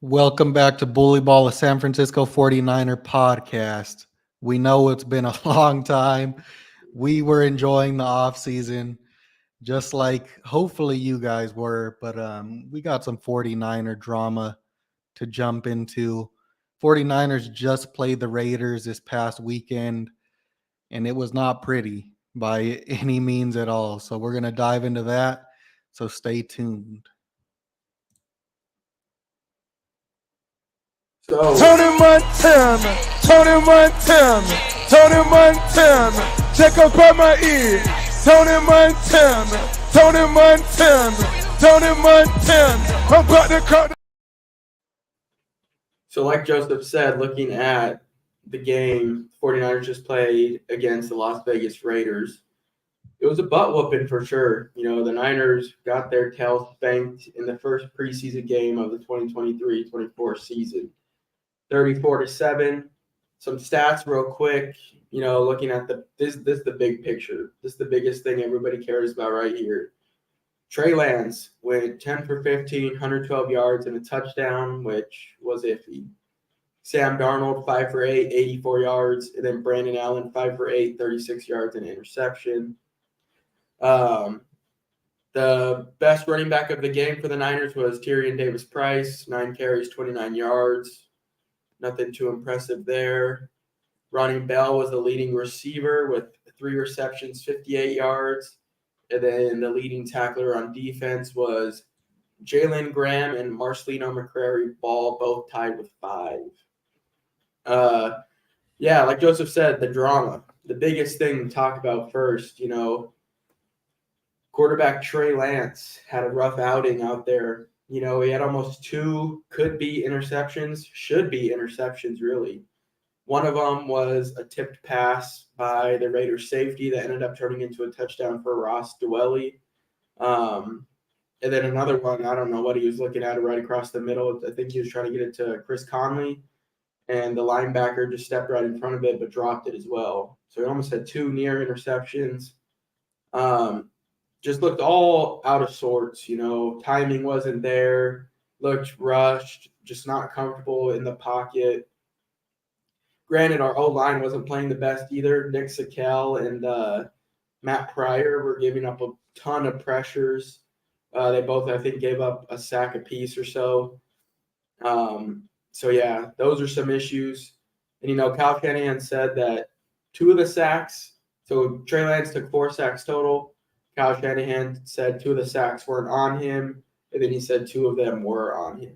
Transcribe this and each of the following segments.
Welcome back to Bully Ball, a San Francisco 49er podcast. We know it's been a long time. We were enjoying the offseason, just like hopefully you guys were, but we got some 49er drama to jump into. 49ers just played the Raiders this past weekend, and it was not pretty by any means at all. So we're going to dive into that. So stay tuned. Tony Montana, check up by my ear. Tony Montana, I'm about to cut. So like Joseph said, looking at the game 49ers just played against the Las Vegas Raiders, it was a butt whooping for sure. You know, the Niners got their tails spanked in the first preseason game of the 2023-24 season. 34-7. Some stats real quick. You know, looking at this is the big picture. This is the biggest thing everybody cares about right here. Trey Lance went 10 for 15, 112 yards and a touchdown, which was iffy. Sam Darnold, 5 for 8, 84 yards. And then Brandon Allen, 5 for 8, 36 yards and an interception. The best running back of the game for the Niners was Tyrion Davis-Price, 9 carries, 29 yards. Nothing too impressive there. Ronnie Bell was the leading receiver with 3 receptions, 58 yards. And then the leading tackler on defense was Jalen Graham and Marcelino McCrary-Ball, both tied with 5. Like Joseph said, the drama. The biggest thing to talk about first, you know, quarterback Trey Lance had a rough outing out there. You know, he had almost 2 should be interceptions, really. One of them was a tipped pass by the Raiders safety that ended up turning into a touchdown for Ross Dwelley. And then another one, I don't know what he was looking at right across the middle. I think he was trying to get it to Chris Conley, and the linebacker just stepped right in front of it but dropped it as well. So he almost had 2 near interceptions. Just looked all out of sorts, you know, timing wasn't there, looked rushed, just not comfortable in the pocket. Granted, our O-line wasn't playing the best either. Nick Sakel and Matt Pryor were giving up a ton of pressures. They both, I think, gave up a sack apiece or so. Those are some issues. And, you know, Kyle Shanahan said that 2 of the sacks, so Trey Lance took 4 sacks total. Kyle Shanahan said 2 of the sacks weren't on him, and then he said 2 of them were on him.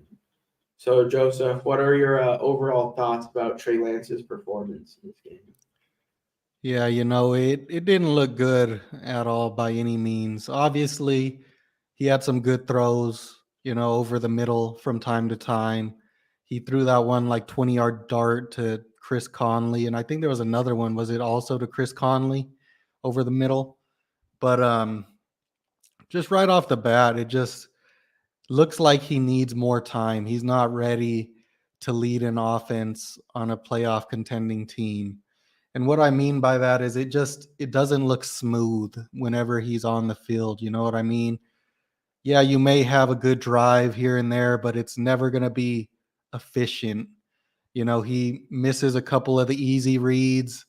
So, Joseph, what are your overall thoughts about Trey Lance's performance in this game? Yeah, you know, it didn't look good at all by any means. Obviously, he had some good throws, you know, over the middle from time to time. He threw that one like 20-yard dart to Chris Conley, and I think there was another one. Was it also to Chris Conley over the middle? But just right off the bat, it just looks like he needs more time. He's not ready to lead an offense on a playoff contending team. And what I mean by that is it doesn't look smooth whenever he's on the field. You know what I mean? Yeah, you may have a good drive here and there, but it's never going to be efficient. You know, he misses a couple of the easy reads.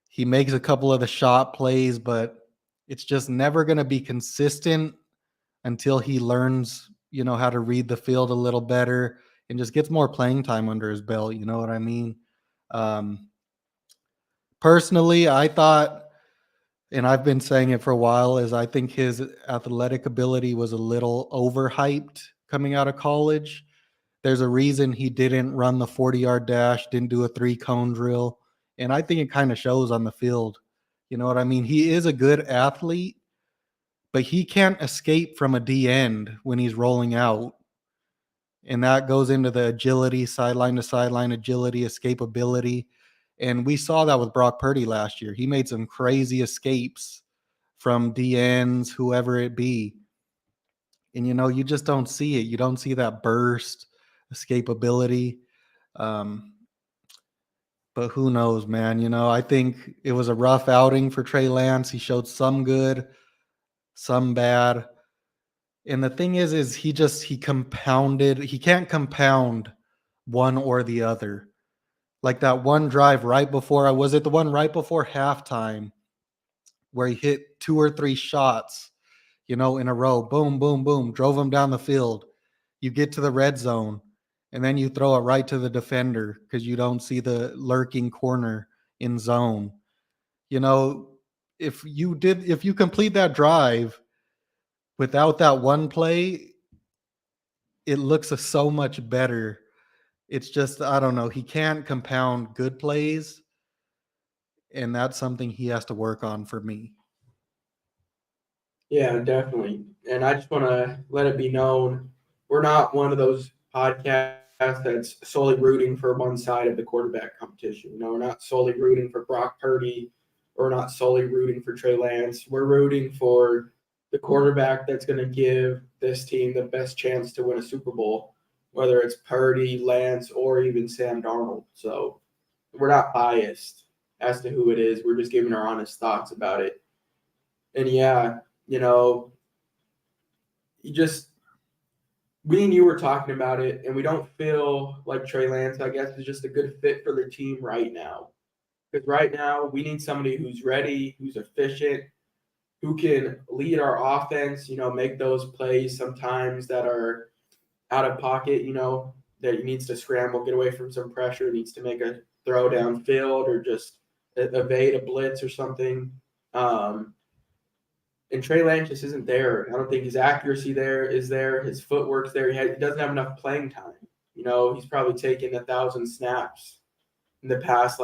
He makes a couple of the shot plays, but it's just never going to be consistent until he learns, you know, how to read the field a little better and just gets more playing time under his belt. You know what I mean? Personally, I thought, and I've been saying it for a while, is I think his athletic ability was a little overhyped coming out of college. There's a reason he didn't run the 40-yard dash, didn't do a 3-cone drill, and I think it kind of shows on the field. You know what I mean? He is a good athlete, but he can't escape from a D end when he's rolling out. And that goes into the agility, sideline to sideline agility, escapability. And we saw that with Brock Purdy last year. He made some crazy escapes from D ends, whoever it be. And, you know, you just don't see it. You don't see that burst, escapability. But who knows, man? You know, I think it was a rough outing for Trey Lance. He showed some good, some bad. And the thing is he can't compound one or the other. Like that one drive right before, was it the one right before halftime where he hit 2 or 3 shots, in a row, boom, boom, boom, drove them down the field. You get to the red zone, and then you throw it right to the defender because you don't see the lurking corner in zone. You know, if you complete that drive without that one play, it looks so much better. It's just, I don't know, he can't compound good plays, and that's something he has to work on for me. Yeah, definitely. And I just want to let it be known we're not one of those podcasts that's solely rooting for one side of the quarterback competition. We're not solely rooting for Brock Purdy, or not solely rooting for Trey Lance. We're rooting for the quarterback that's going to give this team the best chance to win a Super Bowl, whether it's Purdy, Lance, or even Sam Darnold. So we're not biased as to who it is. We're just giving our honest thoughts about it. And yeah, you know, me and you were talking about it, and we don't feel like Trey Lance, I guess, is just a good fit for the team right now. Because right now, we need somebody who's ready, who's efficient, who can lead our offense, make those plays sometimes that are out of pocket, that he needs to scramble, get away from some pressure, needs to make a throw downfield or just evade a blitz or something. And Trey Lance just isn't there. I don't think his accuracy is there. His footwork's there. He doesn't have enough playing time. He's probably taken 1,000 snaps in the past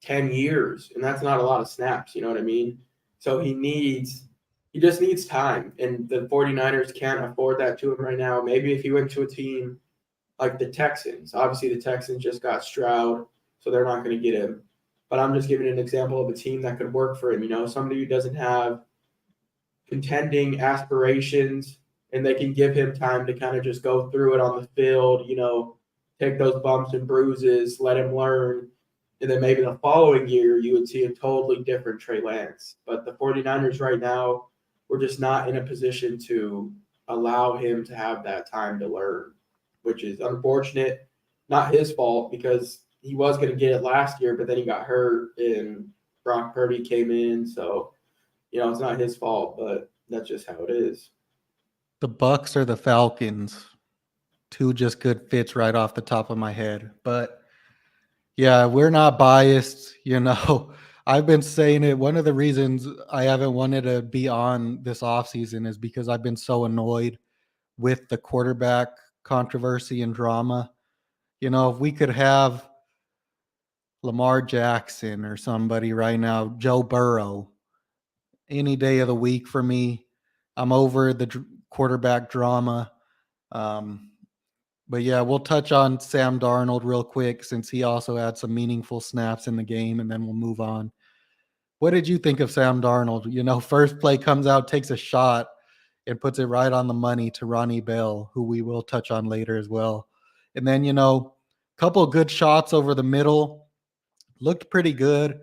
10 years, and that's not a lot of snaps. You know what I mean? So he just needs time, and the 49ers can't afford that to him right now. Maybe if he went to a team like the Texans, obviously the Texans just got Stroud, so they're not going to get him. But I'm just giving an example of a team that could work for him. Somebody who doesn't have contending aspirations, and they can give him time to kind of just go through it on the field, take those bumps and bruises, let him learn. And then maybe the following year, you would see a totally different Trey Lance. But the 49ers right now, we're just not in a position to allow him to have that time to learn, which is unfortunate. Not his fault, because he was going to get it last year, but then he got hurt and Brock Purdy came in. So, it's not his fault, but that's just how it is. The Bucks or the Falcons, two just good fits right off the top of my head. But yeah, we're not biased. I've been saying it. One of the reasons I haven't wanted to be on this offseason is because I've been so annoyed with the quarterback controversy and drama. If we could have Lamar Jackson or somebody right now, Joe Burrow, any day of the week for me. I'm over the quarterback drama. But yeah, we'll touch on Sam Darnold real quick since he also had some meaningful snaps in the game, and then we'll move on. What did you think of Sam Darnold? First play comes out, takes a shot, and puts it right on the money to Ronnie Bell, who we will touch on later as well. And then, couple good shots over the middle, looked pretty good.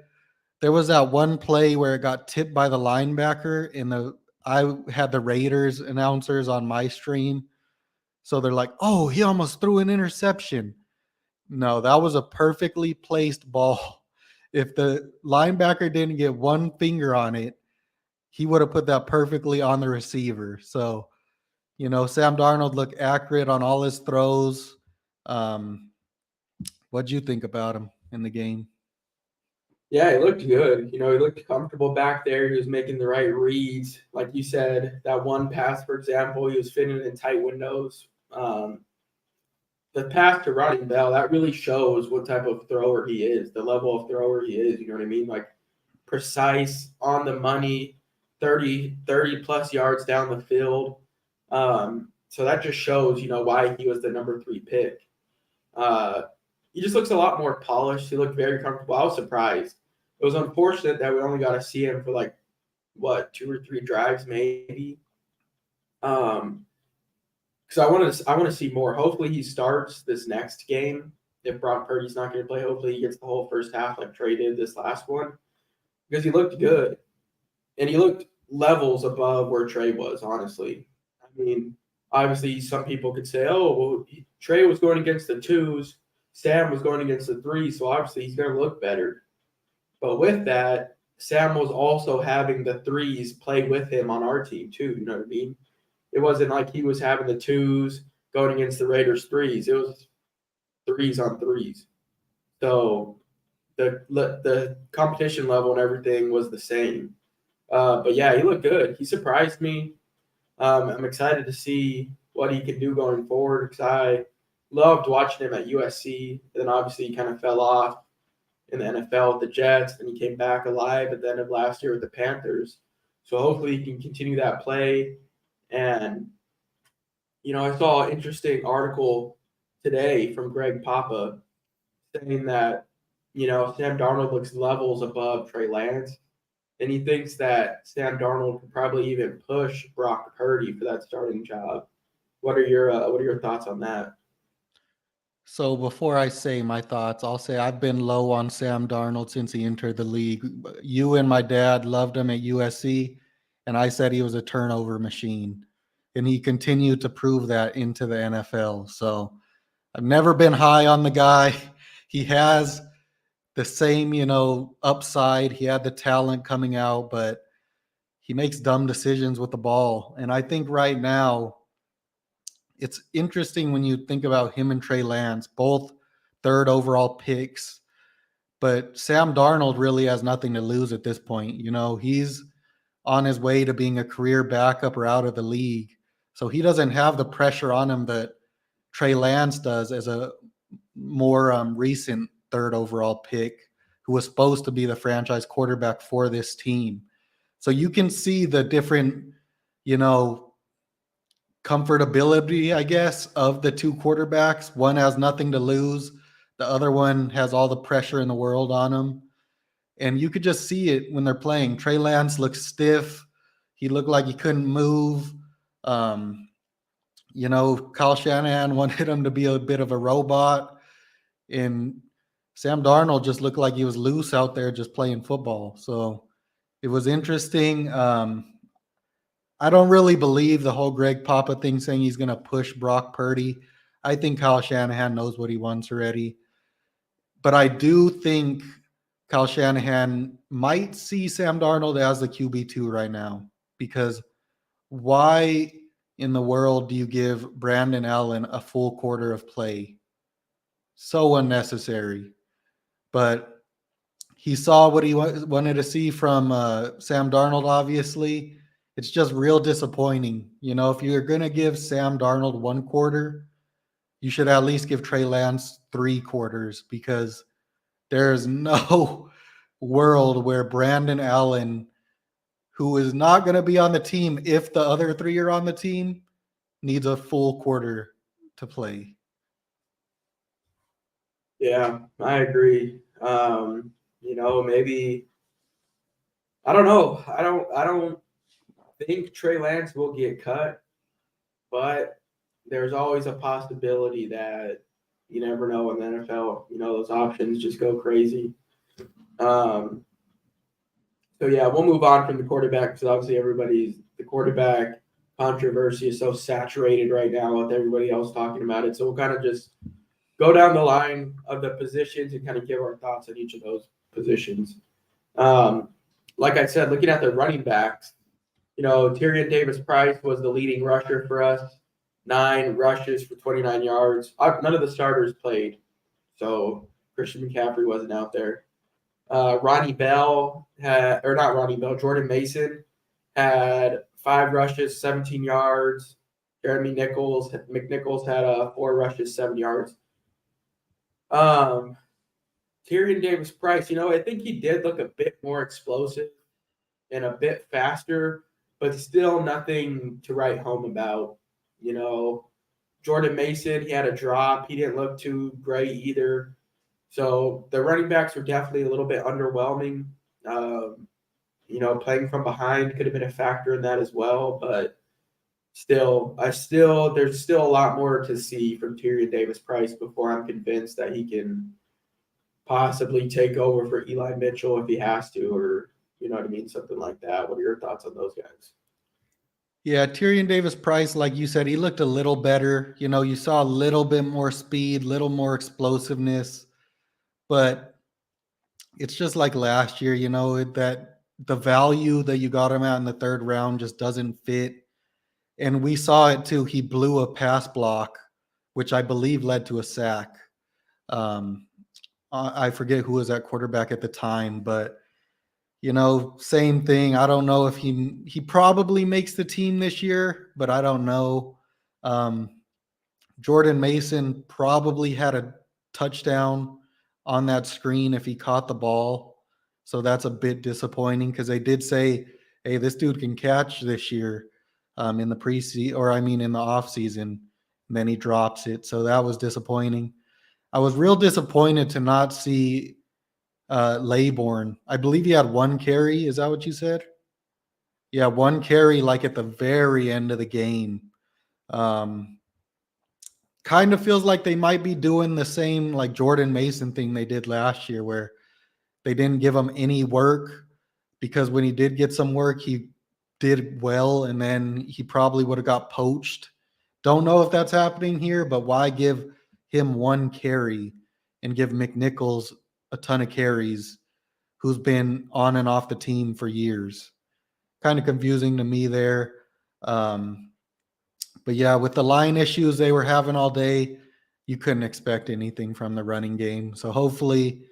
There was that one play where it got tipped by the linebacker, and I had the Raiders announcers on my stream. So they're like, oh, he almost threw an interception. No, that was a perfectly placed ball. If the linebacker didn't get one finger on it, he would have put that perfectly on the receiver. So, Sam Darnold looked accurate on all his throws. What'd you think about him in the game? Yeah, he looked good. He looked comfortable back there. He was making the right reads. Like you said, that one pass, for example, he was fitting in tight windows. The pass to Ronnie Bell, that really shows what type of thrower he is, the level of thrower he is. You know what I mean? Like precise, on the money, 30 plus yards down the field. So that just shows, why he was the number 3 pick. He just looks a lot more polished. He looked very comfortable. I was surprised. It was unfortunate that we only got to see him for 2 or 3 drives maybe. Because I want to see more. Hopefully he starts this next game. If Brock Purdy's not going to play, hopefully he gets the whole first half like Trey did this last one, because he looked good, and he looked levels above where Trey was. Honestly, I mean, obviously, some people could say, oh, well, Trey was going against the twos, Sam was going against the threes, so obviously he's going to look better. But with that, Sam was also having the threes play with him on our team, too. You know what I mean? It wasn't like he was having the twos going against the Raiders threes. It was threes on threes. So the competition level and everything was the same. But yeah, he looked good. He surprised me. I'm excited to see what he can do going forward because I loved watching him at USC. And then obviously he kind of fell off in the NFL with the Jets. Then he came back alive at the end of last year with the Panthers. So hopefully he can continue that play. And, I saw an interesting article today from Greg Papa saying that, Sam Darnold looks levels above Trey Lance. And he thinks that Sam Darnold could probably even push Brock Purdy for that starting job. What are your thoughts on that? So before I say my thoughts, I'll say I've been low on Sam Darnold since he entered the league. You and my dad loved him at USC, and I said he was a turnover machine. And he continued to prove that into the NFL. So I've never been high on the guy. He has the same, upside. He had the talent coming out, but he makes dumb decisions with the ball. And I think right now, it's interesting when you think about him and Trey Lance, both third overall picks, but Sam Darnold really has nothing to lose at this point. He's on his way to being a career backup or out of the league. So he doesn't have the pressure on him that Trey Lance does as a more recent third overall pick who was supposed to be the franchise quarterback for this team. So you can see the different, comfortability, I guess, of the two quarterbacks. One has nothing to lose. The other one has all the pressure in the world on him. And you could just see it when they're playing. Trey Lance looked stiff. He looked like he couldn't move. Kyle Shanahan wanted him to be a bit of a robot. And Sam Darnold just looked like he was loose out there just playing football. So it was interesting. I don't really believe the whole Greg Papa thing saying he's going to push Brock Purdy. I think Kyle Shanahan knows what he wants already. But I do think Kyle Shanahan might see Sam Darnold as the QB2 right now, because why in the world do you give Brandon Allen a full quarter of play? So unnecessary. But he saw what he wanted to see from Sam Darnold, obviously. It's just real disappointing. If you're going to give Sam Darnold one quarter, you should at least give Trey Lance 3 quarters, because there's no world where Brandon Allen, who is not going to be on the team if the other 3 are on the team, needs a full quarter to play. Yeah, I agree. Maybe I don't know. I don't think Trey Lance will get cut, but there's always a possibility that you never know in the NFL. Those options just go crazy. So yeah, we'll move on from the quarterback because obviously the quarterback controversy is so saturated right now with everybody else talking about it. So we'll kind of just go down the line of the positions and kind of give our thoughts on each of those positions. Like I said, looking at the running backs, Tyrion Davis-Price was the leading rusher for us, 9 rushes for 29 yards. None of the starters played, so Christian McCaffrey wasn't out there. Jordan Mason had 5 rushes, 17 yards. Jeremy McNichols had 4 rushes, 7 yards. Tyrion Davis-Price, I think he did look a bit more explosive and a bit faster, but still nothing to write home about. Jordan Mason, he had a drop. He didn't look too great either. So the running backs were definitely a little bit underwhelming. Playing from behind could have been a factor in that as well, but there's still a lot more to see from Tyrion Davis-Price before I'm convinced that he can possibly take over for Eli Mitchell if he has to, or something like that. What are your thoughts on those guys? Yeah, Tyrion Davis-Price, like you said, he looked a little better. You saw a little bit more speed, little more explosiveness, but it's just like last year, that the value that you got him at in the third round just doesn't fit. And we saw it too. He blew a pass block, which I believe led to a sack. Um, I forget who was at quarterback at the time, but same thing. I don't know if he probably makes the team this year, but I don't know. Um, Jordan Mason probably had a touchdown on that screen if he caught the ball. So that's a bit disappointing because they did say, hey, this dude can catch this year in the preseason, or I mean in the offseason. And then he drops it. So that was disappointing. I was real disappointed to not see Laybourne. I believe he had one carry. Is that what you said? Yeah, one carry like at the very end of the game. Um, Kind of feels like they might be doing the same like Jordan Mason thing they did last year where they didn't give him any work because when he did get some work, he did well and then he probably would have got poached. Don't know if that's happening here, but why give him one carry and give McNichols a ton of carries who's been on and off the team for years? Kind of confusing to me there. Um, but yeah, with the line issues they were having all day, you couldn't expect anything from the running game. So hopefully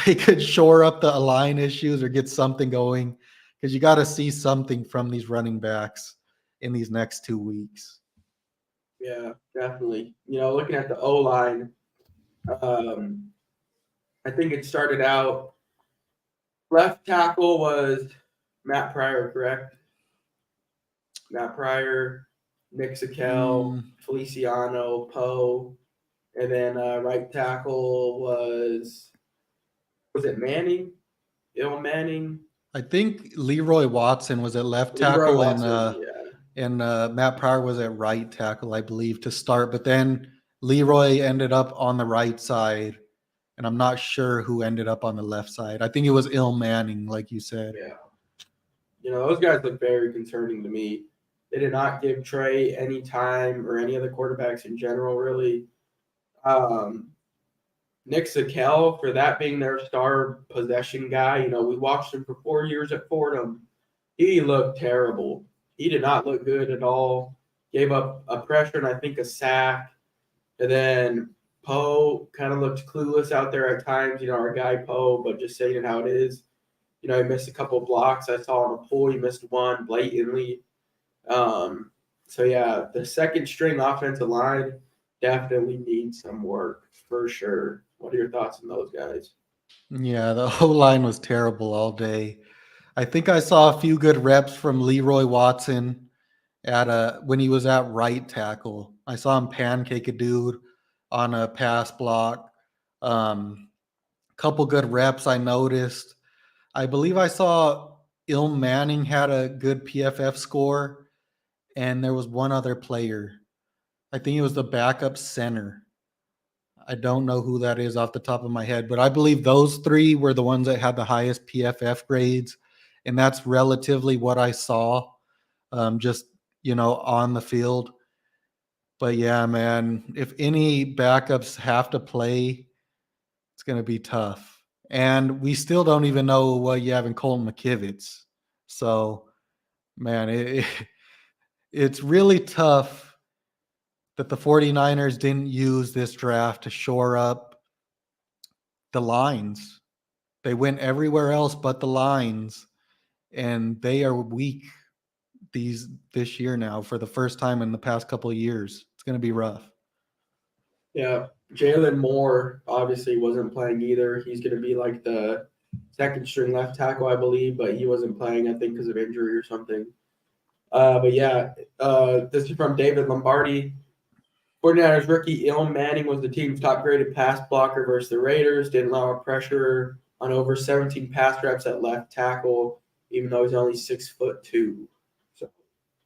they could shore up the line issues or get something going because you got to see something from these running backs in these next 2 weeks. Yeah, definitely. Looking at the O line, I think it started out left tackle was Matt Pryor, correct? Matt Pryor, Nick Sakel, Feliciano, Poe, and then right tackle was it Manning? Il Manning? I think Leroy Watson was at left Leroy tackle Watson, and Matt Pryor was at right tackle, I believe, to start. But then Leroy ended up on the right side, and I'm not sure who ended up on the left side. I think it was Il Manning, like you said. Yeah. Those guys look very concerning to me. They did not give Trey any time or any other quarterbacks in general, really. Nick Sakel, for that being their star possession guy, we watched him for 4 years at Fordham. He looked terrible. He did not look good at all. Gave up a pressure and I think a sack. And then Poe kind of looked clueless out there at times, our guy Poe, but just saying it how it is. He missed a couple of blocks. I saw on a pull, he missed one blatantly. So yeah, the second string offensive line definitely needs some work for sure. What are your thoughts on those guys? Yeah, the whole line was terrible all day. I think I saw a few good reps from Leroy Watson when he was at right tackle. I saw him pancake a dude on a pass block. Couple good reps I noticed. I believe I saw Il Manning had a good PFF score, and there was one other player. I think it was the backup center. I don't know who that is off the top of my head, but I believe those three were the ones that had the highest PFF grades, and that's relatively what I saw, just on the field. But yeah, man, if any backups have to play, it's going to be tough. And we still don't even know what you have in Colton McKivitz. So, man, it's really tough that the 49ers didn't use this draft to shore up the lines. They went everywhere else but the lines, and they are weak this year now for the first time in the past couple of years. It's going to be rough. Yeah, Jalen Moore obviously wasn't playing either. He's going to be like the second string left tackle, I believe, but he wasn't playing, I think, because of injury or something. But yeah, this is from David Lombardi. 49ers rookie Il Manning was the team's top graded pass blocker versus the Raiders. Didn't allow pressure on over 17 pass reps at left tackle, even though he's only 6'2". So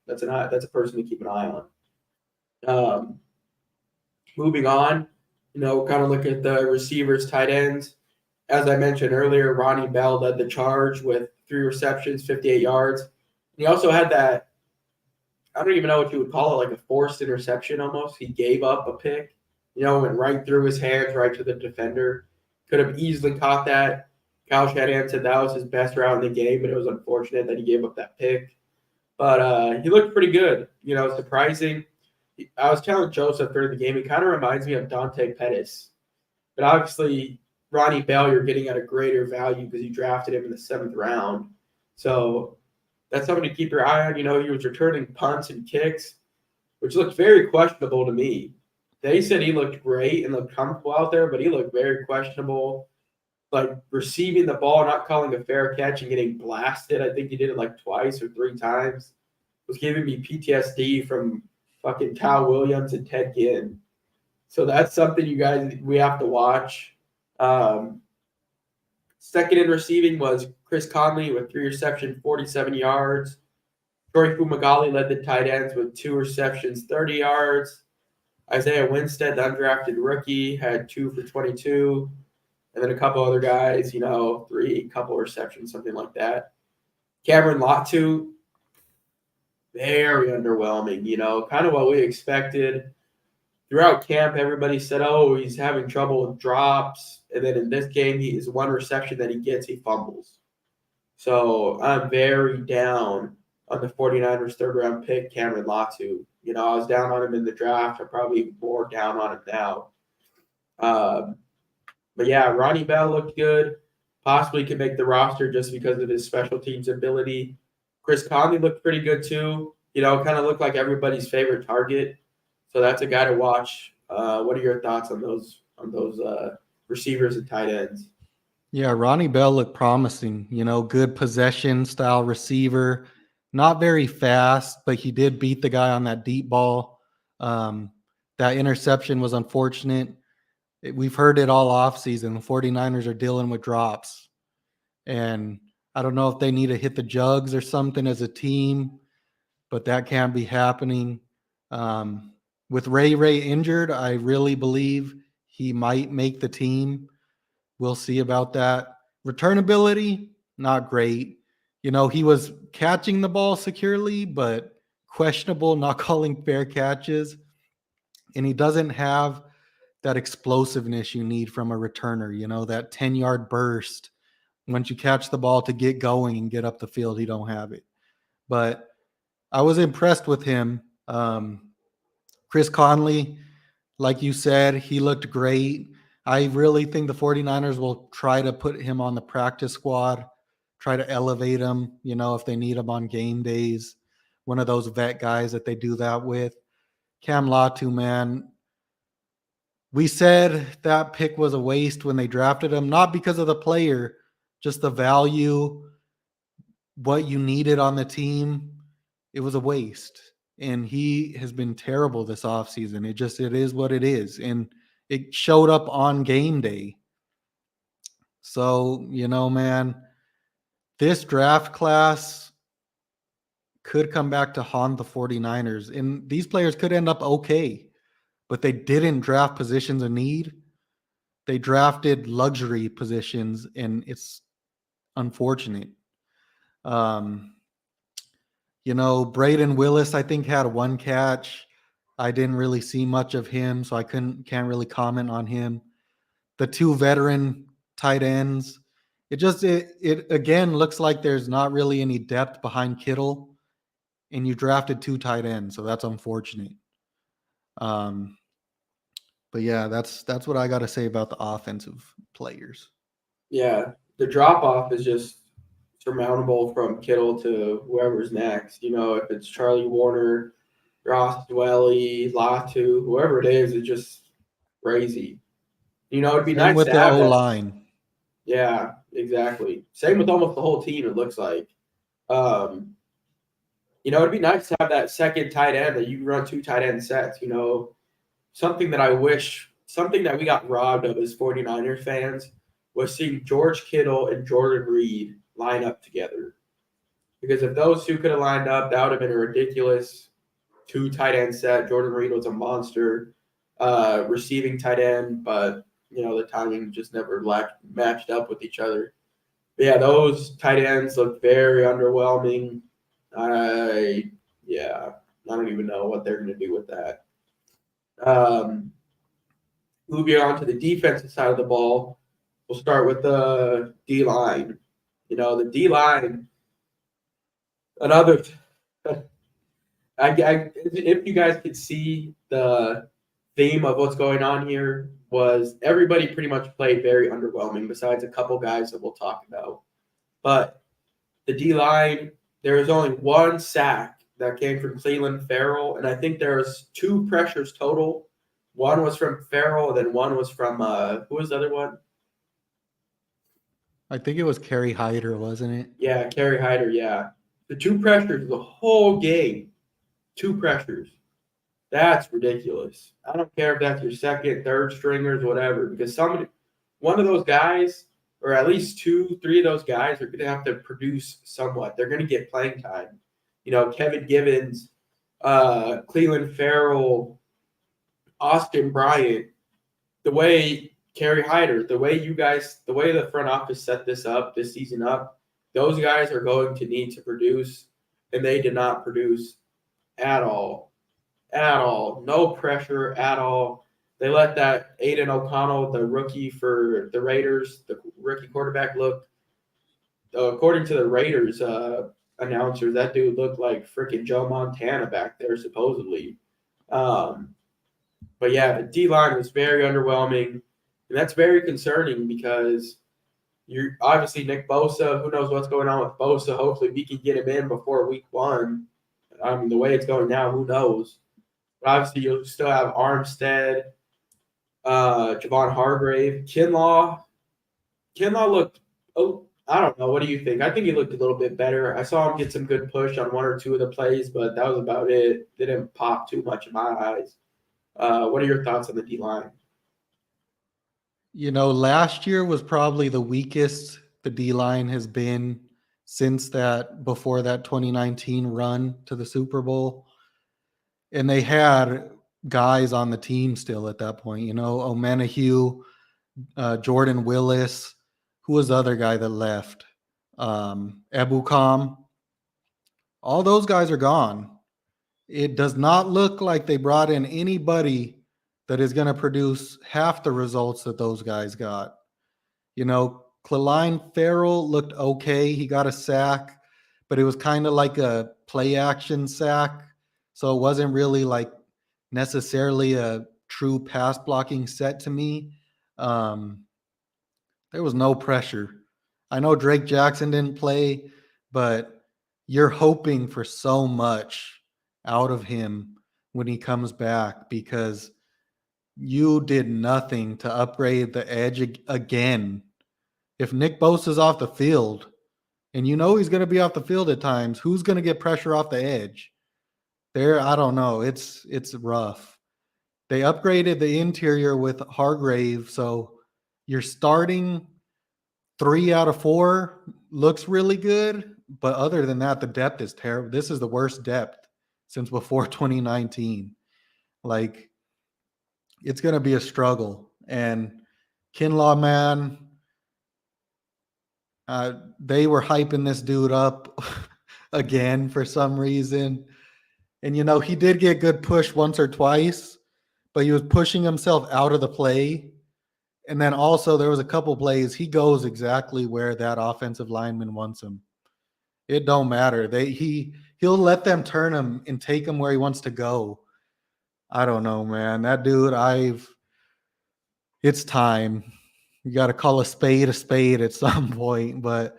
that's a person to keep an eye on. Moving on, kind of look at the receivers, tight ends. As I mentioned earlier, Ronnie Bell led the charge with 3 receptions, 58 yards. He also had that I don't even know what you would call it, like a forced interception almost. He gave up a pick, went right through his hands, right to the defender. Could have easily caught that. Kyle Shanahan said that was his best route in the game, but it was unfortunate that he gave up that pick. But he looked pretty good, surprising. I was telling Joseph during the game, he kind of reminds me of Dante Pettis. But obviously, Ronnie Bell, you're getting at a greater value because you drafted him in the 7th round. So that's something to keep your eye on. He was returning punts and kicks, which looked very questionable to me. They said he looked great and looked comfortable out there, but he looked very questionable. Like receiving the ball, not calling a fair catch and getting blasted. I think he did it like twice or 3 times. It was giving me PTSD from fucking Kyle Williams and Ted Ginn. So that's something we have to watch. Second in receiving was Chris Conley with 3 receptions, 47 yards. Troy Fumagalli led the tight ends with 2 receptions, 30 yards. Isaiah Winstead, the undrafted rookie, had 2 for 22. And then a couple other guys, 3 couple receptions, something like that. Cameron Latu, very underwhelming, kind of what we expected. Throughout camp, everybody said, oh, he's having trouble with drops. And then in this game, he is 1 reception that he gets, he fumbles. So I'm very down on the 49ers 3rd-round pick, Cameron Latu. I was down on him in the draft. I'm probably more down on him now. But yeah, Ronnie Bell looked good. Possibly could make the roster just because of his special teams ability. Chris Conley looked pretty good too. Kind of looked like everybody's favorite target. So that's a guy to watch. What are your thoughts on those receivers and tight ends? Yeah, Ronnie Bell looked promising. Good possession style receiver. Not very fast, but he did beat the guy on that deep ball. That interception was unfortunate. We've heard it all offseason. The 49ers are dealing with drops. And I don't know if they need to hit the jugs or something as a team, but that can't be happening. With Ray injured, I really believe he might make the team. We'll see about that. Returnability, not great. He was catching the ball securely, but questionable, not calling fair catches. And he doesn't have that explosiveness you need from a returner, that 10-yard burst. Once you catch the ball to get going and get up the field, he don't have it. But I was impressed with him. Chris Conley, like you said, he looked great. I really think the 49ers will try to put him on the practice squad, try to elevate him, if they need him on game days. One of those vet guys that they do that with. Cam Latu, man, we said that pick was a waste when they drafted him, not because of the player, just the value, what you needed on the team. It was a waste. And he has been terrible this offseason. It is what it is. And it showed up on game day. So, man, this draft class could come back to haunt the 49ers. And these players could end up okay, but they didn't draft positions of need. They drafted luxury positions, and it's unfortunate. Braden Willis, I think, had 1 catch. I didn't really see much of him, so I can't really comment on him. The 2 veteran tight ends, it again looks like there's not really any depth behind Kittle, and you drafted 2 tight ends, so that's unfortunate. But yeah, that's what I got to say about the offensive players. Yeah, the drop off is just surmountable from Kittle to whoever's next. If it's Charlie Warner, Ross Dwelly, Latu, whoever it is, it's just crazy. It'd be Same nice with to the have O-line. Yeah, exactly. Same with almost the whole team, it looks like. It'd be nice to have that second tight end that you run 2 tight end sets. Something that we got robbed of as 49er fans was seeing George Kittle and Jordan Reed line up together. Because if those 2 could have lined up, that would have been a ridiculous 2 tight end set. Jordan Reed was a monster receiving tight end, but the timing just never matched up with each other. But yeah, those tight ends look very underwhelming. I don't even know what they're going to do with that. Moving on to the defensive side of the ball, we'll start with the D-line. The D-line, another if you guys could see the theme of what's going on here, was everybody pretty much played very underwhelming besides a couple guys that we'll talk about. But the D-line, there was only one sack that came from Cleveland Farrell, and I think there was 2 pressures total. One was from Farrell, and then one was from who was the other one? I think it was Kerry Hyder, wasn't it? Yeah, Kerry Hyder, yeah. The 2 pressures the whole game. 2 pressures. That's ridiculous. I don't care if that's your second, third stringers, whatever, because one of those guys, or at least 2, 3 of those guys, are going to have to produce somewhat. They're going to get playing time. Kevin Givens, Cleveland Farrell, Austin Bryant, the way Kerry Hyder, the way the front office set this season up, those guys are going to need to produce, and they did not produce at all. At all. No pressure at all. They let that Aiden O'Connell, the rookie for the Raiders, the rookie quarterback, look, according to the Raiders announcers, that dude looked like freaking Joe Montana back there, supposedly. But yeah, the D-line was very underwhelming, and that's very concerning because you're obviously Nick Bosa. Who knows what's going on with Bosa? Hopefully we can get him in before week 1. I mean, the way it's going now, who knows? But obviously, you'll still have Armstead, Javon Hargrave, Kinlaw. Kinlaw looked, I don't know. What do you think? I think he looked a little bit better. I saw him get some good push on 1 or 2 of the plays, but that was about it. Didn't pop too much in my eyes. What are your thoughts on the D-line? Last year was probably the weakest the D-line has been before that 2019 run to the Super Bowl. And they had guys on the team still at that point, Omenihu, Jordan Willis. Who was the other guy that left? Ebukam. All those guys are gone. It does not look like they brought in anybody that is going to produce half the results that those guys got. Cleline Farrell looked okay. He got a sack, but it was kind of like a play action sack. So it wasn't really like necessarily a true pass blocking set to me. There was no pressure. I know Drake Jackson didn't play, but you're hoping for so much out of him when he comes back because you did nothing to upgrade the edge again. If Nick Bosa's off the field, and he's going to be off the field at times, who's going to get pressure off the edge? I don't know. It's rough. They upgraded the interior with Hargrave, so you're starting 3 out of 4 looks really good, but other than that, the depth is terrible. This is the worst depth since before 2019. Like, it's going to be a struggle. And Kinlaw, man, they were hyping this dude up again for some reason. And, he did get good push once or twice, but he was pushing himself out of the play. And then also there was a couple plays. He goes exactly where that offensive lineman wants him. It don't matter. He'll let them turn him and take him where he wants to go. I don't know, man. That dude, it's time. You got to call a spade at some point, but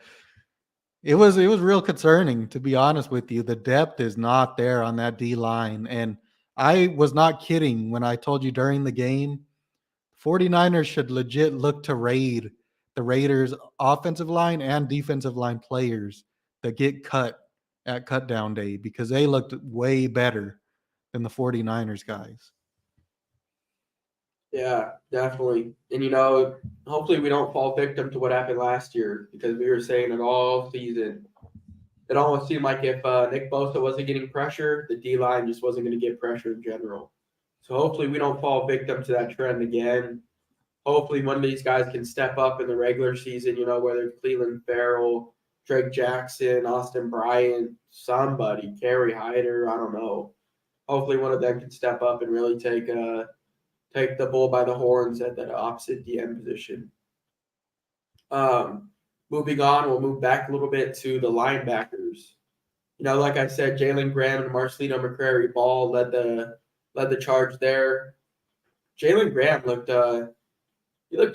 it was real concerning, to be honest with you. The depth is not there on that D line. And I was not kidding when I told you during the game, 49ers should legit look to raid the Raiders offensive line and defensive line players that get cut at cut down day because they looked way better than the 49ers guys. Yeah, definitely. And, hopefully we don't fall victim to what happened last year because we were saying it all season. It almost seemed like if Nick Bosa wasn't getting pressure, the D-line just wasn't going to get pressure in general. So hopefully we don't fall victim to that trend again. Hopefully one of these guys can step up in the regular season, whether it's Cleveland Farrell, Drake Jackson, Austin Bryant, somebody, Kerry Hyder, I don't know. hopefully one of them can step up and really take the bull by the horns at that opposite DM position. Moving on, we'll move back a little bit to the linebackers. Like I said, Jalen Graham and Marcelino McCrary Ball led the charge there. Jalen Graham looked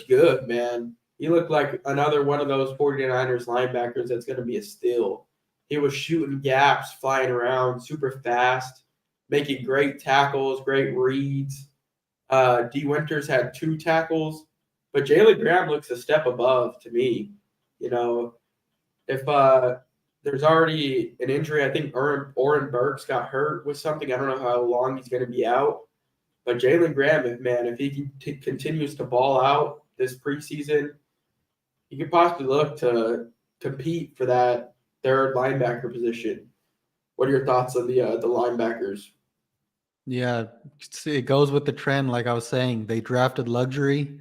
good, man. He looked like another one of those 49ers linebackers that's going to be a steal. He was shooting gaps, flying around, super fast, making great tackles, great reads. D. Winters had 2 tackles, but Jalen Graham looks a step above to me. If there's already an injury, I think Oren Burks got hurt with something. I don't know how long he's going to be out. But Jalen Graham, if he continues to ball out this preseason, he could possibly look to compete for that third linebacker position. What are your thoughts on the linebackers? Yeah, it goes with the trend. Like I was saying, they drafted luxury.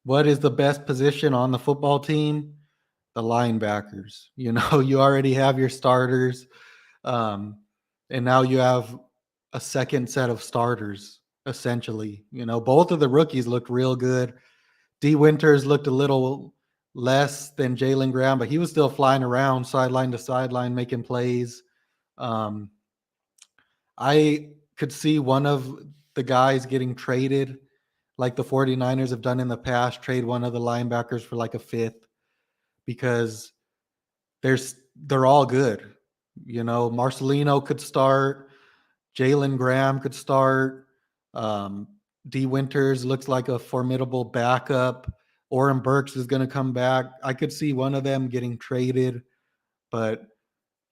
What is the best position on the football team? The linebackers. You already have your starters, and now you have a second set of starters. Essentially, both of the rookies looked real good. D. Winters looked a little less than Jalen Graham, but he was still flying around sideline to sideline, making plays. I could see one of the guys getting traded, like the 49ers have done in the past, trade one of the linebackers for like a 5th, because they're all good. Marcelino could start, Jalen Graham could start. D. Winters looks like a formidable backup. Oren Burks is going to come back. I could see one of them getting traded, but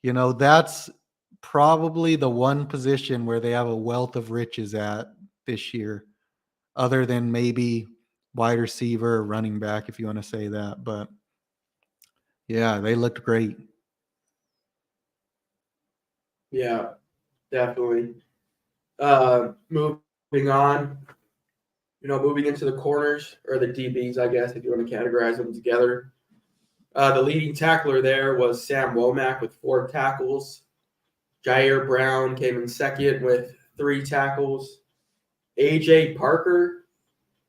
that's probably the one position where they have a wealth of riches at this year, other than maybe wide receiver or running back, if you want to say that. But yeah, they looked great. Yeah, definitely. Moving on, moving into the corners, or the DBs, I guess, if you want to categorize them together. The leading tackler there was Sam Womack with 4 tackles. Jair Brown came in second with 3 tackles. AJ Parker,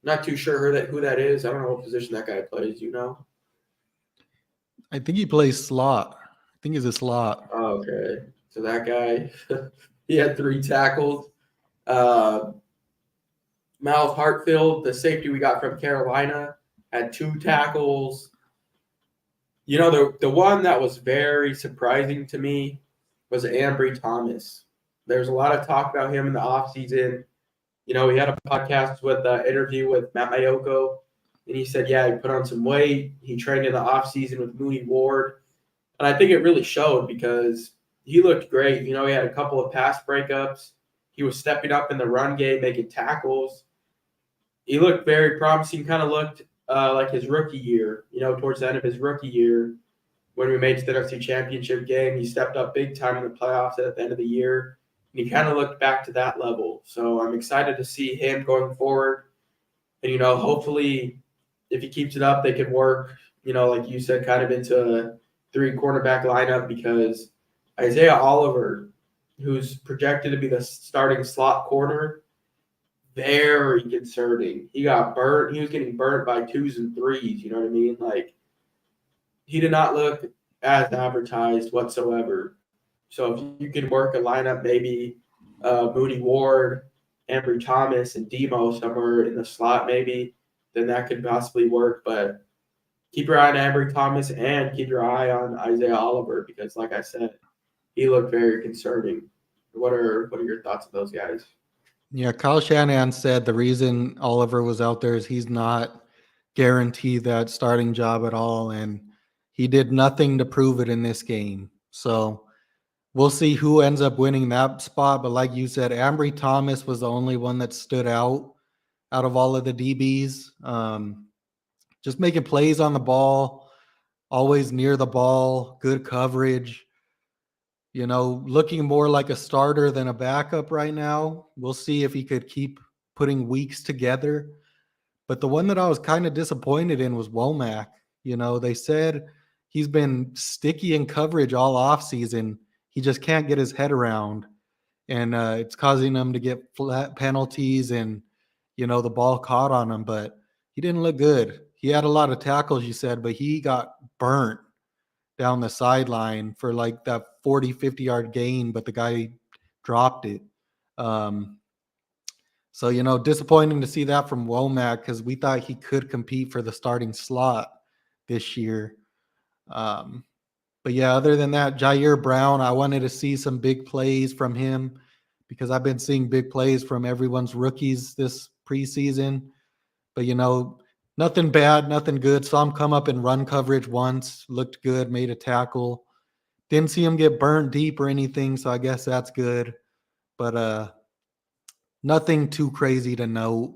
not too sure who that is. I don't know what position that guy plays. I think he plays slot. I think he's a slot. Oh, okay. So that guy, he had 3 tackles. Miles Hartfield, the safety we got from Carolina, had 2 tackles. The one that was very surprising to me was Ambry Thomas. There's a lot of talk about him in the offseason. We had a podcast with an interview with Matt Mayoko, and he said, yeah, he put on some weight. He trained in the offseason with Mooney Ward. And I think it really showed because he looked great. He had a couple of pass breakups. He was stepping up in the run game, making tackles. He looked very promising, kind of looked like his rookie year, towards the end of his rookie year when we made it to the NFC Championship game. He stepped up big time in the playoffs at the end of the year, and he kind of looked back to that level. So I'm excited to see him going forward. And, hopefully if he keeps it up, they can work, like you said, kind of into a 3 cornerback lineup, because Isaiah Oliver, who's projected to be the starting slot corner, very concerning. He got burnt. He was getting burnt by 2s and 3s. You know what I mean? Like, he did not look as advertised whatsoever. So if you can work a lineup, maybe Mooney Ward, Ambry Thomas, and Demo somewhere in the slot, maybe, then that could possibly work. But keep your eye on Ambry Thomas and keep your eye on Isaiah Oliver, because, like I said, he looked very concerning. What are your thoughts on those guys? Yeah, Kyle Shanahan said the reason Oliver was out there is he's not guaranteed that starting job at all, and he did nothing to prove it in this game. So we'll see who ends up winning that spot. But like you said, Ambry Thomas was the only one that stood out of all of the DBs. Just making plays on the ball, always near the ball, good coverage. Looking more like a starter than a backup right now. We'll see if he could keep putting weeks together. But the one that I was kind of disappointed in was Womack. They said he's been sticky in coverage all offseason. He just can't get his head around. and it's causing them to get flat penalties and the ball caught on him. But he didn't look good. He had a lot of tackles, you said, but he got burnt down the sideline for like that 40, 50-yard gain, but the guy dropped it. Um, so, disappointing to see that from Womack because we thought he could compete for the starting slot this year. But yeah, other than that, Jair Brown, I wanted to see some big plays from him because I've been seeing big plays from everyone's rookies this preseason. But nothing bad, nothing good. Saw him come up in run coverage once, looked good, made a tackle. Didn't see him get burnt deep or anything, so I guess that's good. But nothing too crazy to note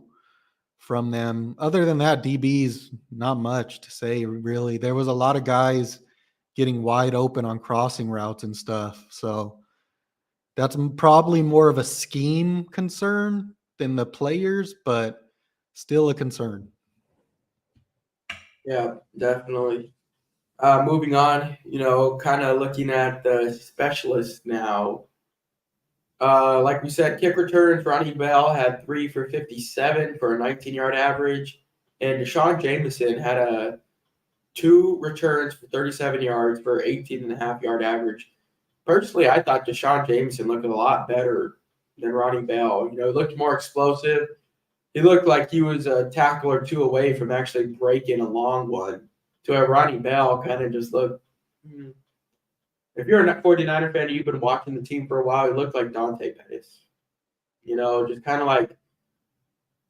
from them. Other than that, DB's not much to say, really. There was a lot of guys getting wide open on crossing routes and stuff. So that's probably more of a scheme concern than the players, but still a concern. Yeah, definitely. Moving on, kind of looking at the specialists now. Like we said, kick returns, Ronnie Bell had 3 for 57 for a 19-yard average. And Deshaun Jameson had 2 returns for 37 yards for 18.5-yard average. Personally, I thought Deshaun Jameson looked a lot better than Ronnie Bell. He looked more explosive. He looked like he was a tackle or two away from actually breaking a long one. To where Ronnie Bell kind of just looked. If you're a 49er fan and you've been watching the team for a while, he looked like Dante Pettis. Just kind of like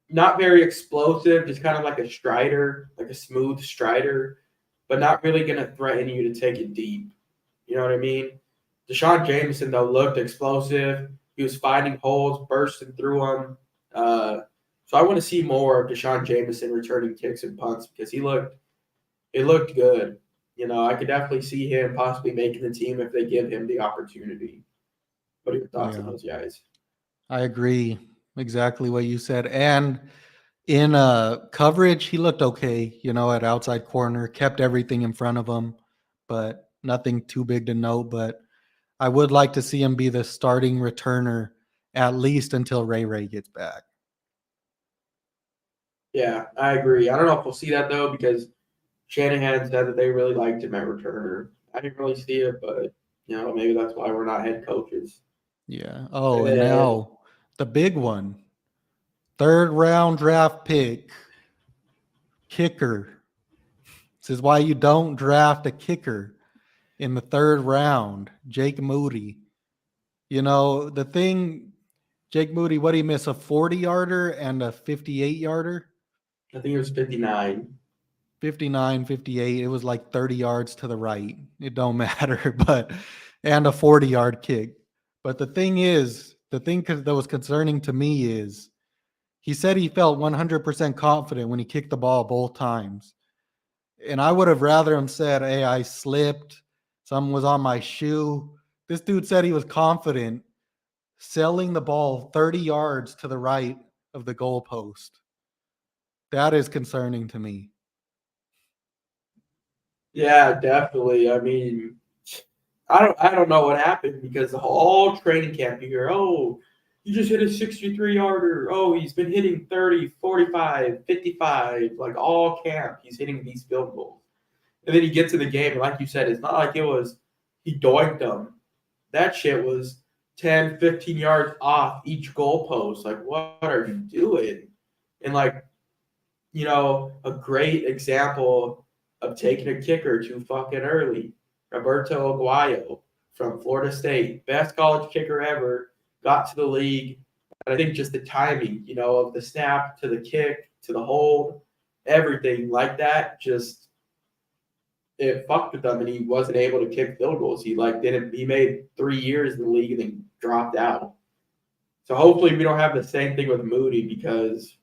not very explosive, just kind of like a strider, like a smooth strider, but not really going to threaten you to take it deep. You know what I mean? Deshaun Jameson, though, looked explosive. He was finding holes, bursting through them. So I want to see more of Deshaun Jameson returning kicks and punts because it looked good. I could definitely see him possibly making the team if they give him the opportunity. What are your thoughts on those guys? I agree. Exactly what you said. And in coverage, he looked okay, at outside corner, kept everything in front of him, but nothing too big to note. But I would like to see him be the starting returner at least until Ray gets back. Yeah, I agree. I don't know if we'll see that, though, because Shanahan said that they really liked him at returner. I didn't really see it, but, maybe that's why we're not head coaches. Yeah. Oh, and now the big one. 3rd round draft pick. Kicker. This is why you don't draft a kicker in the 3rd round. Jake Moody. The thing, Jake Moody, what did he miss? A 40-yarder and a 58-yarder? I think it was 59. 59, 58. It was like 30 yards to the right. It don't matter, and a 40-yard kick. But the thing that was concerning to me is he said he felt 100% confident when he kicked the ball both times. And I would have rather him said, hey, I slipped. Something was on my shoe. This dude said he was confident selling the ball 30 yards to the right of the goalpost. That is concerning to me. Yeah, definitely. I mean, I don't know what happened because all training camp you hear, oh, he just hit a 63-yarder. Oh, he's been hitting 30, 45, 55, like all camp. He's hitting these field goals. And then he gets to the game, and like you said, it's not like it was he doinked them. That shit was 10, 15 yards off each goalpost. Like, what are you doing? And a great example of taking a kicker too fucking early. Roberto Aguayo from Florida State, best college kicker ever, got to the league. And I think just the timing, of the snap to the kick to the hold, everything like that, just it fucked with him, and he wasn't able to kick field goals. He made 3 years in the league and then dropped out. So hopefully we don't have the same thing with Moody because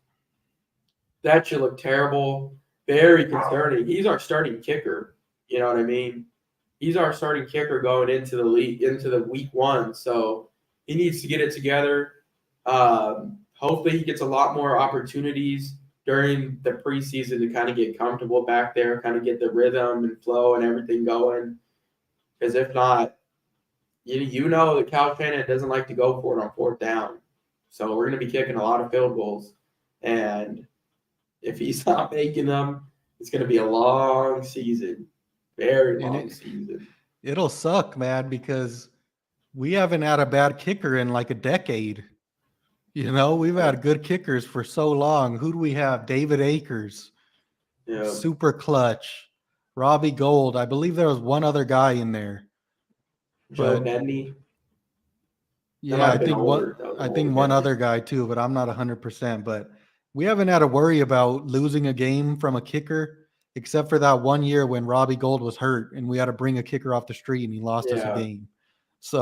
that should look terrible. Very concerning. He's our starting kicker. You know what I mean? He's our starting kicker going into the league, into the week 1. So he needs to get it together. Hopefully he gets a lot more opportunities during the preseason to kind of get comfortable back there, kind of get the rhythm and flow and everything going. Because if not, you know that Cal Shannon doesn't like to go for it on 4th down. So we're going to be kicking a lot of field goals. And if he's not making them, it's going to be a long season. Very long season. It'll suck, man, because we haven't had a bad kicker in like a decade. You know, we've had good kickers for so long. Who do we have? David Akers, Yeah. super clutch. Robbie Gold. I believe there was one other guy in there. Joe But Nedney. yeah, I think one other guy too, but I'm not 100%. But we haven't had to worry about losing a game from a kicker, except for that one year when Robbie Gold was hurt and we had to bring a kicker off the street and he lost us a game. So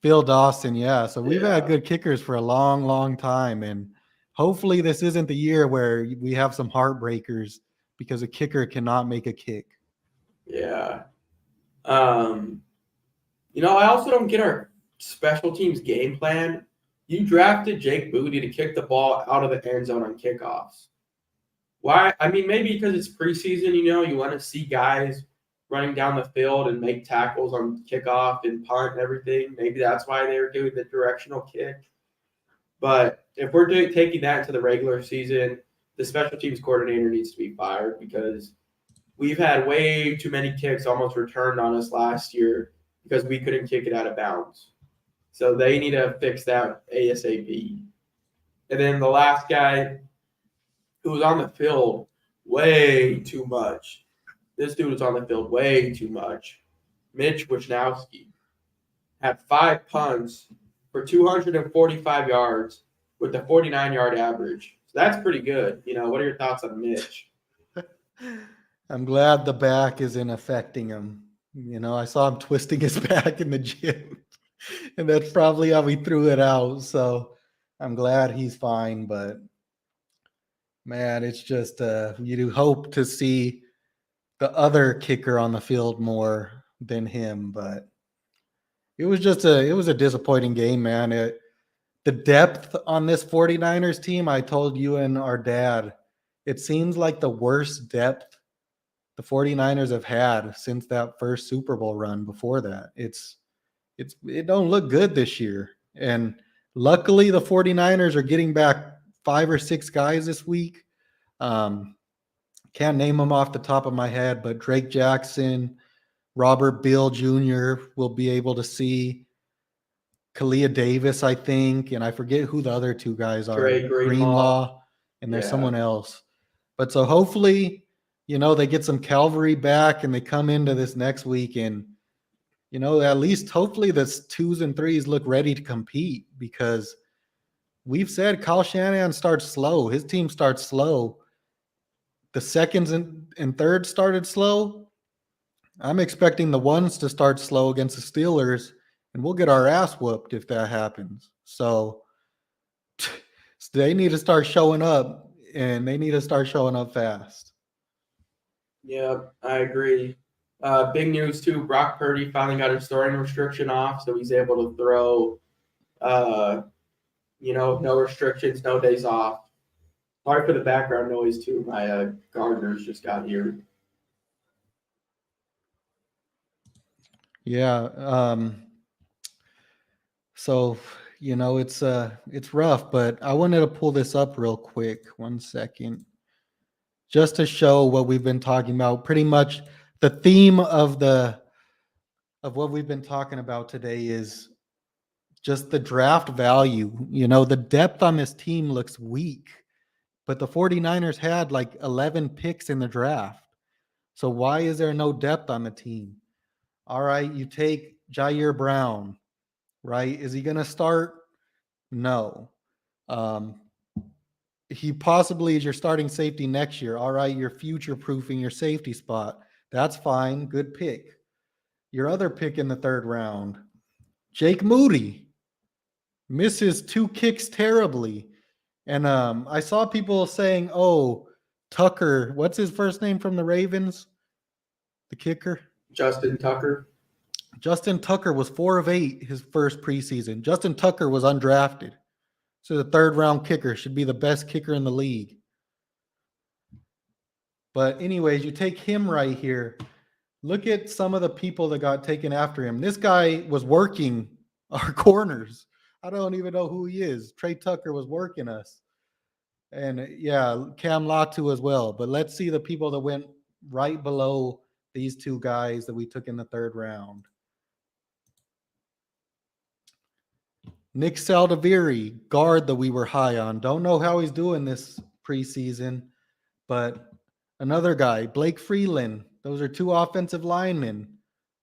Phil Dawson, yeah. So we've had good kickers for a long, long time, and hopefully this isn't the year where we have some heartbreakers because a kicker cannot make a kick. Yeah. You know, I also don't get our special teams game plan. You drafted Jake Booty to kick the ball out of the end zone on kickoffs. Why? I mean, maybe because it's preseason, you know, you want to see guys running down the field and make tackles on kickoff and punt and everything. Maybe that's why they were doing the directional kick. But if we're taking that into the regular season, the special teams coordinator needs to be fired because we've had way too many kicks almost returned on us last year because we couldn't kick it out of bounds. So they need to fix that ASAP. And then the last guy who was on the field way too much. This dude was on the field way too much. Mitch Wisnowski had 5 punts for 245 yards with a 49-yard average. So that's pretty good. You know, what are your thoughts on Mitch? I'm glad the back isn't affecting him. You know, I saw him twisting his back in the gym, and that's probably how he threw it out. So I'm glad he's fine. But man, it's just you do hope to see the other kicker on the field more than him. But it was a disappointing game, man. The depth on this 49ers team, I told you and our dad, it seems like the worst depth the 49ers have had since that first Super Bowl run before that. It don't look good this year. And luckily the 49ers are getting back 5 or 6 guys this week. Can't name them off the top of my head, but Drake Jackson, Robert Beal Jr. will be able to see. Kalia Davis, I think, and I forget who the other 2 guys are. Greenlaw, and there's someone else. But so hopefully, you know, they get some cavalry back and they come into this next week and, you know, at least hopefully the 2s and 3s look ready to compete because we've said Kyle Shanahan starts slow. His team starts slow. The 2nds and 3rds started slow. I'm expecting the 1s to start slow against the Steelers, and we'll get our ass whooped if that happens. So they need to start showing up, and they need to start showing up fast. Yeah, I agree. Big news too, Brock Purdy finally got his throwing restriction off, so he's able to throw, you know, no restrictions, no days off. Sorry for the background noise too. My gardeners just got here. Yeah. So, you know, it's rough, but I wanted to pull this up real quick. 1 second. Just to show what we've been talking about. Pretty much the theme of what we've been talking about today is just the draft value. You know, the depth on this team looks weak, but the 49ers had like 11 picks in the draft. So why is there no depth on the team? All right, you take Jair Brown, right? Is he going to start? No. He possibly is your starting safety next year. All right, you're future-proofing your safety spot. That's fine. Good pick. Your other pick in the 3rd round, Jake Moody, misses 2 kicks terribly. And I saw people saying, oh, Tucker, what's his first name from the Ravens? The kicker? Justin Tucker. Justin Tucker was 4 of 8 his first preseason. Justin Tucker was undrafted. So the 3rd round kicker should be the best kicker in the league. But anyways, you take him right here. Look at some of the people that got taken after him. This guy was working our corners. I don't even know who he is. Trey Tucker was working us. And yeah, Cam Latu as well. But let's see the people that went right below these two guys that we took in the third round. Nick Saldiveri, guard that we were high on. Don't know how he's doing this preseason, but another guy, Blake Freeland. Those are two offensive linemen.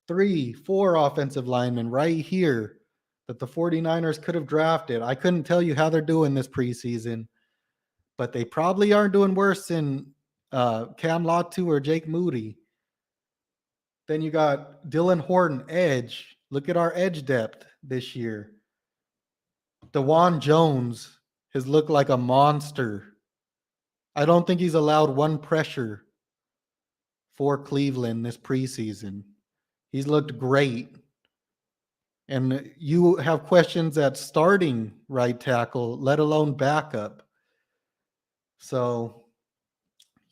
4 offensive linemen right here that the 49ers could have drafted. I couldn't tell you how they're doing this preseason, but they probably aren't doing worse than Cam Latu or Jake Moody. Then you got Dylan Horton, edge. Look at our edge depth this year. DeJuan Jones has looked like a monster. I don't think he's allowed one pressure for Cleveland this preseason. He's looked great. And you have questions at starting right tackle, let alone backup. So,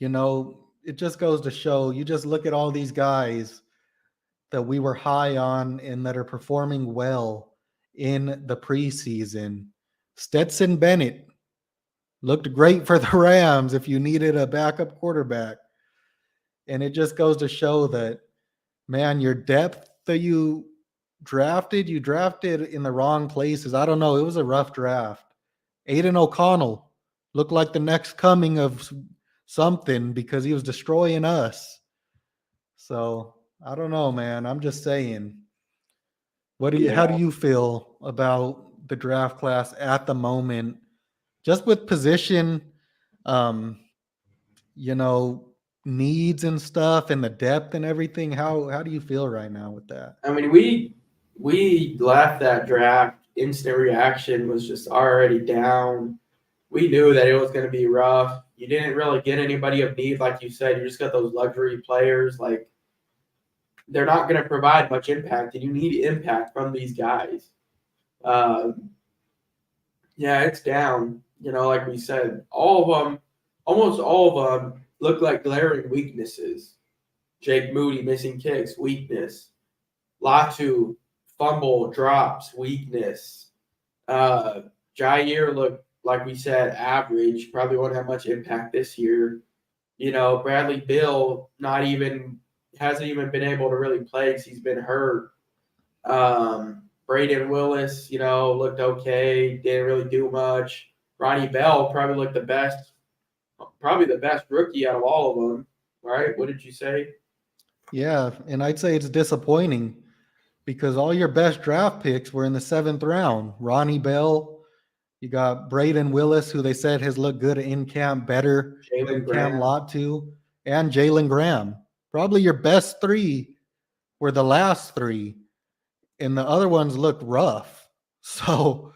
it just goes to show, you just look at all these guys that we were high on and that are performing well in the preseason. Stetson Bennett looked great for the Rams if you needed a backup quarterback. And it just goes to show that, man, your depth that you drafted in the wrong places. I don't know. It was a rough draft. Aiden O'Connell looked like the next coming of something because he was destroying us. So I don't know, man. I'm just saying. How do you feel about the draft class at the moment? Just with position, needs and stuff and the depth and everything. How do you feel right now with that? I mean, we left that draft. Instant reaction was just already down. We knew that it was going to be rough. You didn't really get anybody of need, like you said. You just got those luxury players. Like, they're not going to provide much impact, and you need impact from these guys. Yeah, it's down. Like we said, almost all of them look like glaring weaknesses. Jake Moody missing kicks, weakness. Latu, fumble, drops, weakness. Jair looked, like we said, average. Probably won't have much impact this year. Bradley Bill hasn't even been able to really play because he's been hurt. Braden Willis, looked okay. Didn't really do much. Ronnie Bell probably looked the best rookie out of all of them. Right? What did you say? Yeah, and I'd say it's disappointing because all your best draft picks were in the 7th round. Ronnie Bell, you got Braden Willis, who they said has looked good in camp, better than Cam Latu, and Jalen Graham. Probably your best 3 were the last 3, and the other ones looked rough. So,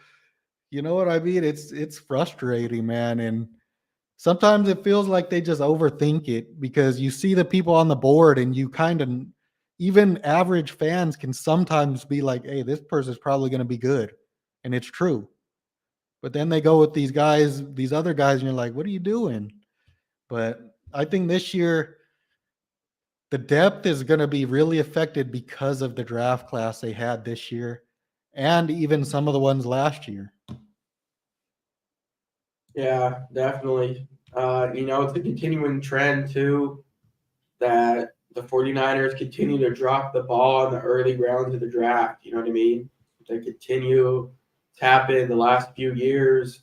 you know what I mean? It's frustrating, man, and sometimes it feels like they just overthink it because you see the people on the board and you kind of, even average fans can sometimes be like, hey, this person's probably going to be good. And it's true. But then they go with these other guys, and you're like, what are you doing? But I think this year, the depth is going to be really affected because of the draft class they had this year and even some of the ones last year. Yeah, definitely. It's a continuing trend, too, that the 49ers continue to drop the ball in the early rounds of the draft. You know what I mean? They continue to happen the last few years.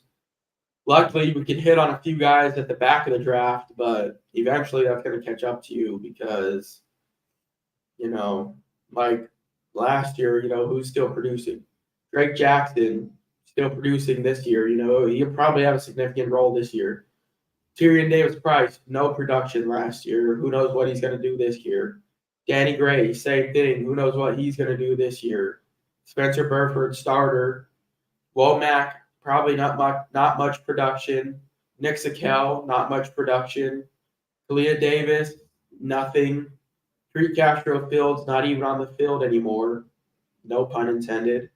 Luckily, we could hit on a few guys at the back of the draft, but eventually that's going to catch up to you because, like last year, who's still producing? Drake Jackson still producing this year. He'll probably have a significant role this year. Tyrion Davis-Price, no production last year. Who knows what he's going to do this year? Danny Gray, same thing. Who knows what he's going to do this year? Spencer Burford, starter. Womack, probably not much production. Nick Sakel, not much production. Kalia Davis, nothing. Tariq Castro Fields, not even on the field anymore. No pun intended.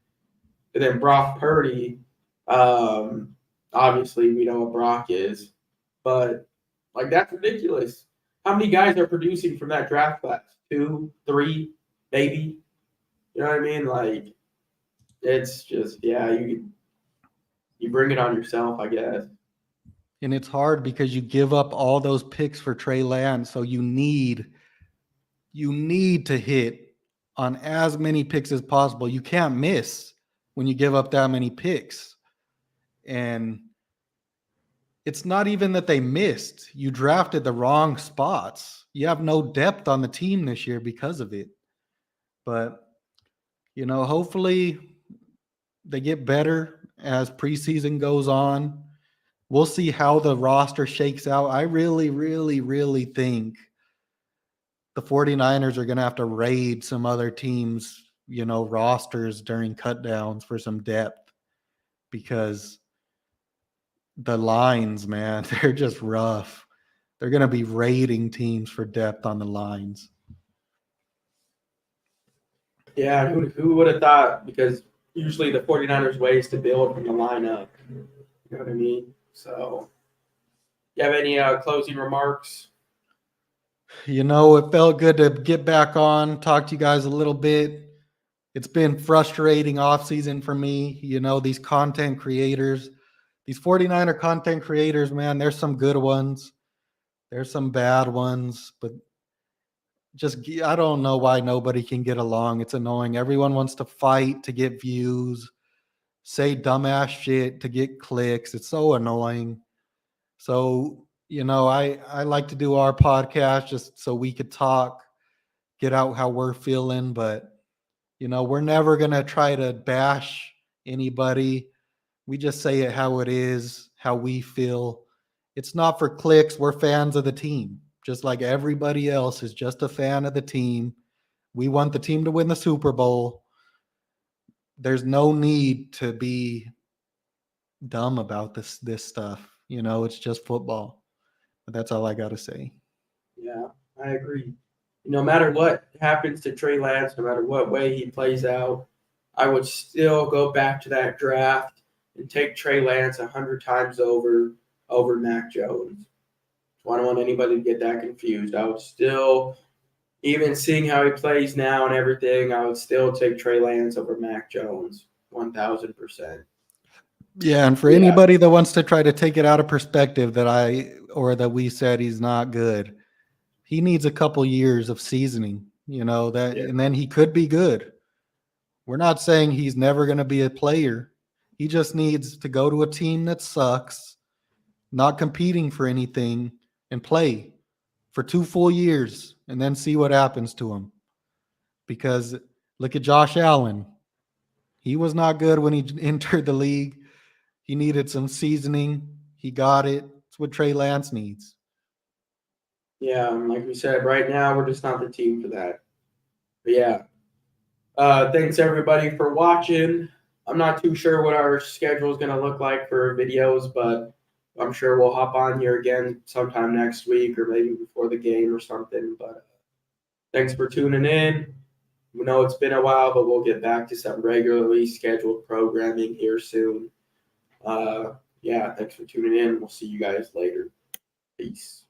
And then Brock Purdy, obviously we know what Brock is. But, that's ridiculous. how many guys are producing from that draft class? 2, 3, maybe. You know what I mean? Like, it's just, yeah, you bring it on yourself, I guess. And it's hard because you give up all those picks for Trey Lance, so you need to hit on as many picks as possible. You can't miss when you give up that many picks. And it's not even that they missed. You drafted the wrong spots. You have no depth on the team this year because of it. But, hopefully they get better as preseason goes on. We'll see how the roster shakes out. I really, really, really think the 49ers are going to have to raid some other teams, rosters during cutdowns for some depth, because the lines, man, they're just rough. They're going to be raiding teams for depth on the lines. Yeah, who would have thought? Because usually the 49ers ways to build from the lineup. You know what I mean? So, you have any closing remarks? It felt good to get back on, talk to you guys a little bit. It's been frustrating offseason for me. These content creators, these 49er content creators, man, there's some good ones. There's some bad ones, but I don't know why nobody can get along. It's annoying. Everyone wants to fight to get views, say dumbass shit to get clicks. It's so annoying. So, I like to do our podcast just so we could talk, get out how we're feeling, but we're never going to try to bash anybody. We just say it how it is, how we feel. It's not for clicks. We're fans of the team, just like everybody else is just a fan of the team. We want the team to win the Super Bowl. There's no need to be dumb about this stuff. It's just football. But that's all I got to say. Yeah, I agree. No matter what happens to Trey Lance, no matter what way he plays out, I would still go back to that draft and take Trey Lance 100 times over Mac Jones. So I don't want anybody to get that confused. I would still, even seeing how he plays now and everything, I would still take Trey Lance over Mac Jones 1,000%. Yeah, and for anybody that wants to try to take it out of perspective that we said he's not good, he needs a couple years of seasoning, and then he could be good. We're not saying he's never going to be a player. He just needs to go to a team that sucks, not competing for anything, and play for 2 full years and then see what happens to him. Because look at Josh Allen. He was not good when he entered the league. He needed some seasoning. He got it. It's what Trey Lance needs. Yeah, and like we said, right now we're just not the team for that. But yeah. Thanks everybody for watching. I'm not too sure what our schedule is going to look like for videos, but I'm sure we'll hop on here again sometime next week or maybe before the game or something. But thanks for tuning in. We know it's been a while, but we'll get back to some regularly scheduled programming here soon. Yeah, thanks for tuning in. We'll see you guys later. Peace.